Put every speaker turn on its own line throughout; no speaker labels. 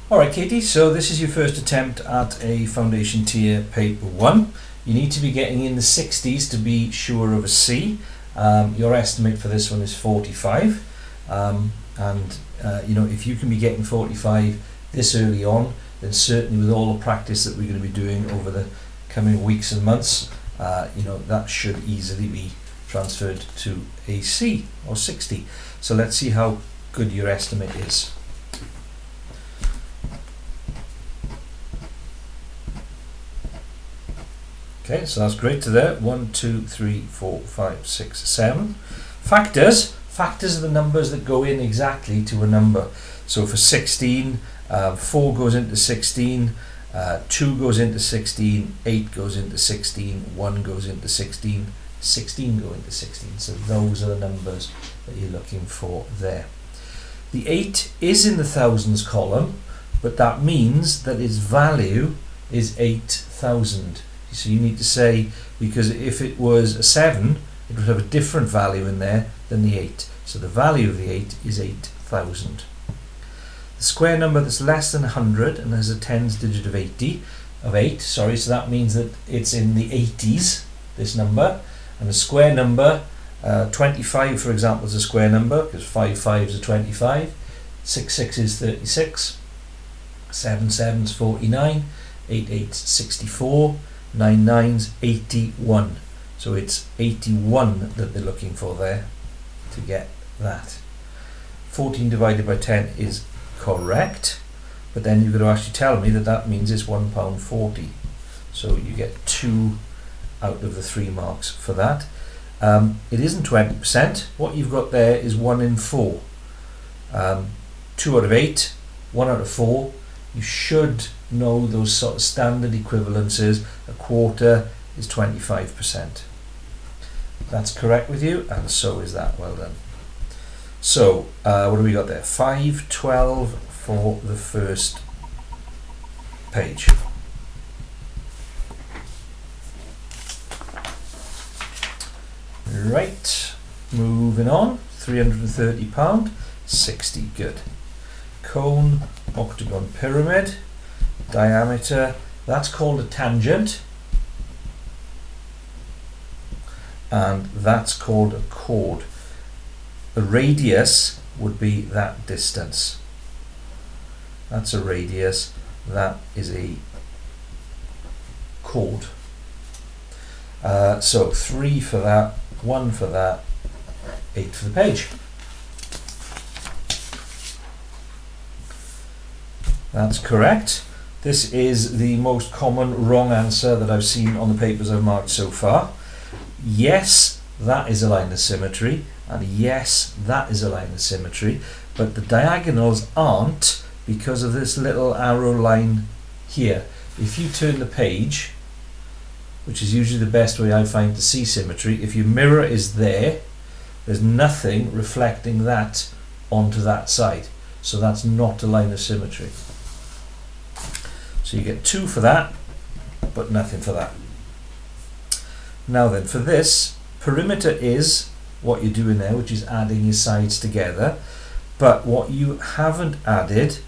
Alright Katie, so this is your first attempt at a foundation tier paper 1. You need to be getting in the 60s to be sure of a C. Your estimate for this one is 45, you know, if you can be getting 45 this early on, then certainly with all the practice that we're going to be doing over the coming weeks and months, you know, that should easily be transferred to a C or 60. So let's see how good your estimate is. Okay, so that's great to there. 1, 2, 3, 4, 5, 6, 7. Factors. Factors are the numbers that go in exactly to a number. So for 16, 4 goes into 16, 2 goes into 16, 8 goes into 16, 1 goes into 16, 16 go into 16. So those are the numbers that you're looking for there. The 8 is in the thousands column, but that means that its value is 8,000. So you need to say, because if it was a 7, it would have a different value in there than the 8. So the value of the 8 is 8,000. The square number that's less than 100 and has a tens digit of 8, so that means that it's in the 80s, this number. And the square number, 25 for example is a square number, because 5 5s are 25, 6 6 is 36, 7 7 is 49, 8 8 is 64, 9 9's 81. So it's 81 that they're looking for there to get that. 14 divided by 10 is correct, but then you've got to actually tell me that that means it's £1.40. So you get 2 out of the 3 marks for that. It isn't 20%. What you've got there is 1 in 4. 2 out of 8, 1 out of 4. You should know those sort of standard equivalences. A quarter is 25%. That's correct with you, and so is that. Well done. So what do we got there? 5 12 for the first page. Right, moving on. £330, 60, good. Cone, octagon, pyramid, diameter, that's called a tangent, and that's called a chord. A radius would be that distance. That's a radius, that is a chord. So 3 for that, 1 for that, 8 for the page. That's correct. This is the most common wrong answer that I've seen on the papers I've marked so far. Yes, that is a line of symmetry, and yes, that is a line of symmetry, but the diagonals aren't because of this little arrow line here. If you turn the page, which is usually the best way I find to see symmetry, if your mirror is there, there's nothing reflecting that onto that side. So that's not a line of symmetry. So you get 2 for that, but nothing for that. Now then, for this, perimeter is what you're doing there, which is adding your sides together. But what you haven't added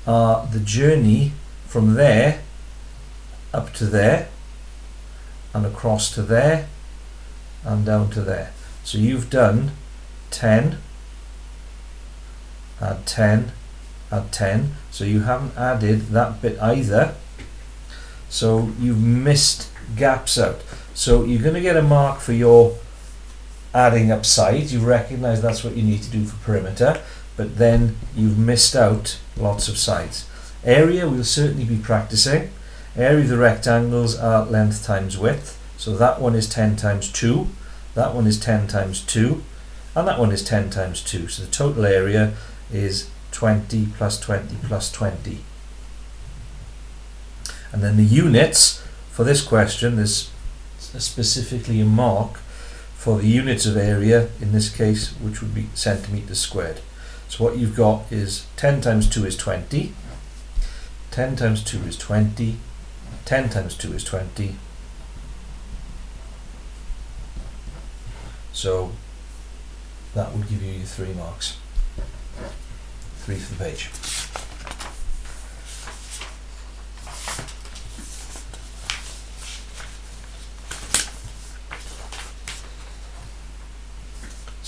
are the journey from there up to there, and across to there, and down to there. So you've done 10, add 10, add 10. So you haven't added that bit either. So you've missed gaps out. So you're going to get a mark for your adding up sides. You recognise that's what you need to do for perimeter, but then you've missed out lots of sides. Area we'll certainly be practicing. Area of the rectangles are length times width. So that one is 10 times 2, that one is 10 times 2, and that one is 10 times 2. So the total area is 20 plus 20 plus 20. And then the units for this question, there's specifically a mark for the units of area, in this case, which would be centimetres squared. So what you've got is 10 times 2 is 20, 10 times 2 is 20, 10 times 2 is 20. So that will give you your 3 marks. 3 for the page.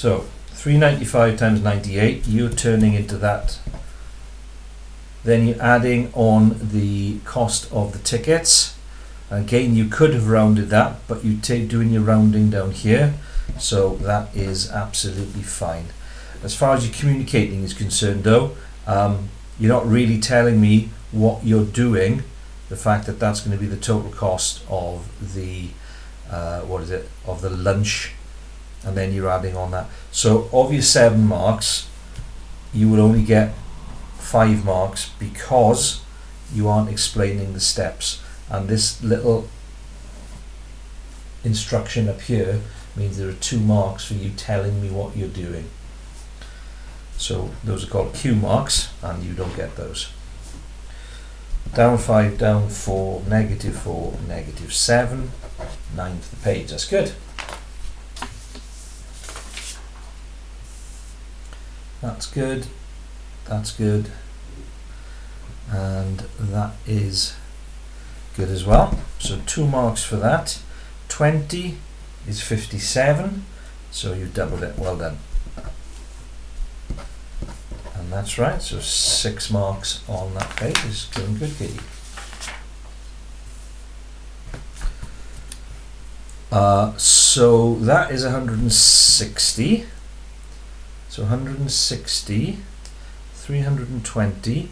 So 395 times 98, you're turning into that. Then you're adding on the cost of the tickets. Again, you could have rounded that, but you're doing your rounding down here, so that is absolutely fine. As far as your communicating is concerned though, you're not really telling me what you're doing. The fact that that's going to be the total cost of the of the lunch, and then you're adding on that. So of your 7 marks, you will only get 5 marks because you aren't explaining the steps, and this little instruction up here means there are 2 marks for you telling me what you're doing. So those are called Q marks, and you don't get those. Down 5, down 4, negative 4, negative 7, 9th the page. That's good. That's good. That's good. And that is good as well. So 2 marks for that. 20 is 57. So you doubled it. Well done. And that's right. So 6 marks on that page. Is doing good, Katie. So that is 160. So 160, 320.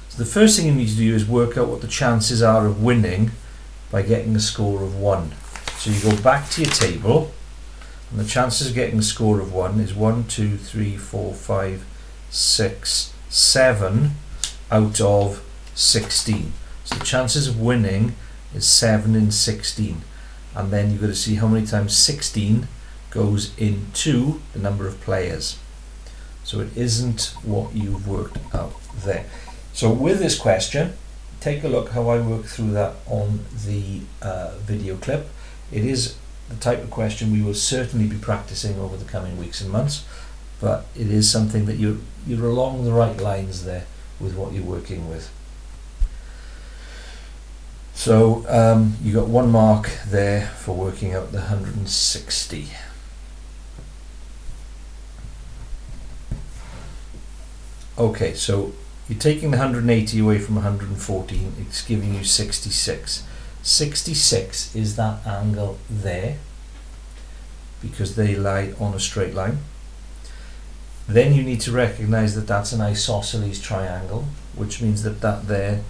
So the first thing you need to do is work out what the chances are of winning by getting a score of 1. So you go back to your table, and the chances of getting a score of 1 is 1, 2, 3, 4, 5, 6, 7 out of 16. So the chances of winning is 7 in 16. And then you've got to see how many times 16 goes into the number of players. So it isn't what you've worked out there. So with this question, take a look how I work through that on the video clip. It is the type of question we will certainly be practicing over the coming weeks and months, but it is something that you're along the right lines there with what you're working with. So you got 1 mark there for working out the 160. Okay, so you're taking the 180 away from 114, it's giving you 66. 66 is that angle there, because they lie on a straight line. Then you need to recognize that that's an isosceles triangle, which means that that there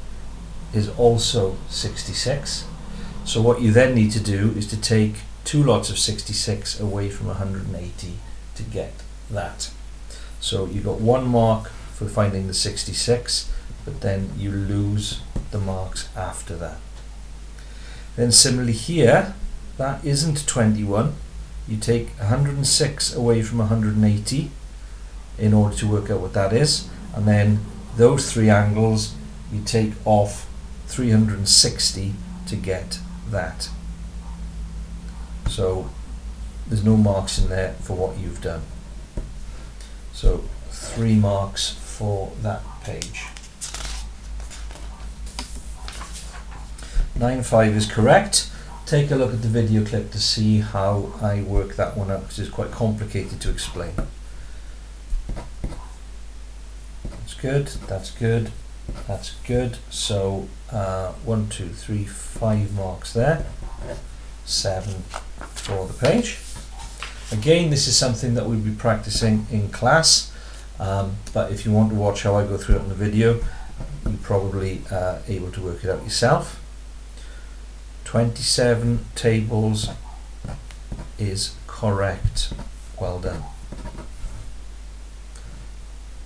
is also 66. So what you then need to do is to take 2 lots of 66 away from 180 to get that. So you got 1 mark for finding the 66, but then you lose the marks after that. Then similarly here, that isn't 21. You take 106 away from 180 in order to work out what that is, and then those 3 angles you take off 360 to get that. So there's no marks in there for what you've done. So 3 marks for that page. 9.5 is correct. Take a look at the video clip to see how I work that one out, because it's quite complicated to explain. That's good, that's good, that's good. So 1, 2, 3, 5 marks there. 7 for the page. Again, this is something that we'll be practicing in class, but if you want to watch how I go through it in the video, you're probably able to work it out yourself. 27 tables is correct. Well done.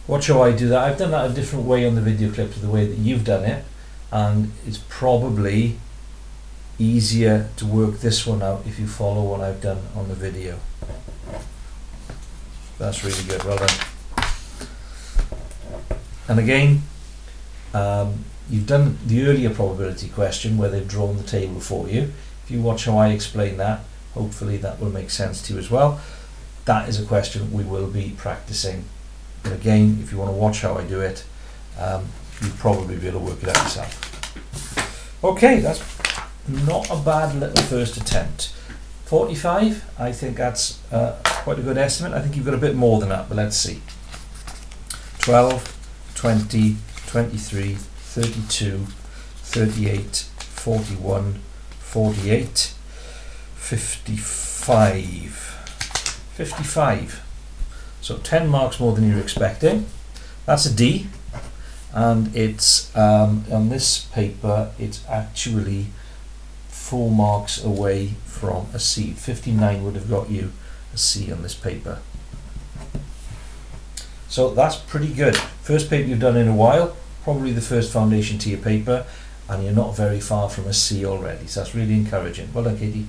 Watch how I do that. I've done that a different way on the video clip to the way that you've done it, and it's probably easier to work this one out if you follow what I've done on the video. That's really good. Well done. And again, you've done the earlier probability question where they've drawn the table for you. If you watch how I explain that, hopefully that will make sense to you as well. That is a question we will be practicing. But again, if you want to watch how I do it, you'll probably be able to work it out yourself. Okay, that's not a bad little first attempt. 45, I think that's quite a good estimate. I think you've got a bit more than that, but let's see. 12, 20, 23, 32, 38, 41, 48, 55. 55. So 10 marks more than you're expecting. That's a D. And it's, on this paper, it's actually 4 marks away from a C. 59 would have got you a C on this paper. So that's pretty good. First paper you've done in a while, probably the first foundation to your paper, and you're not very far from a C already. So that's really encouraging. Well done, Katie.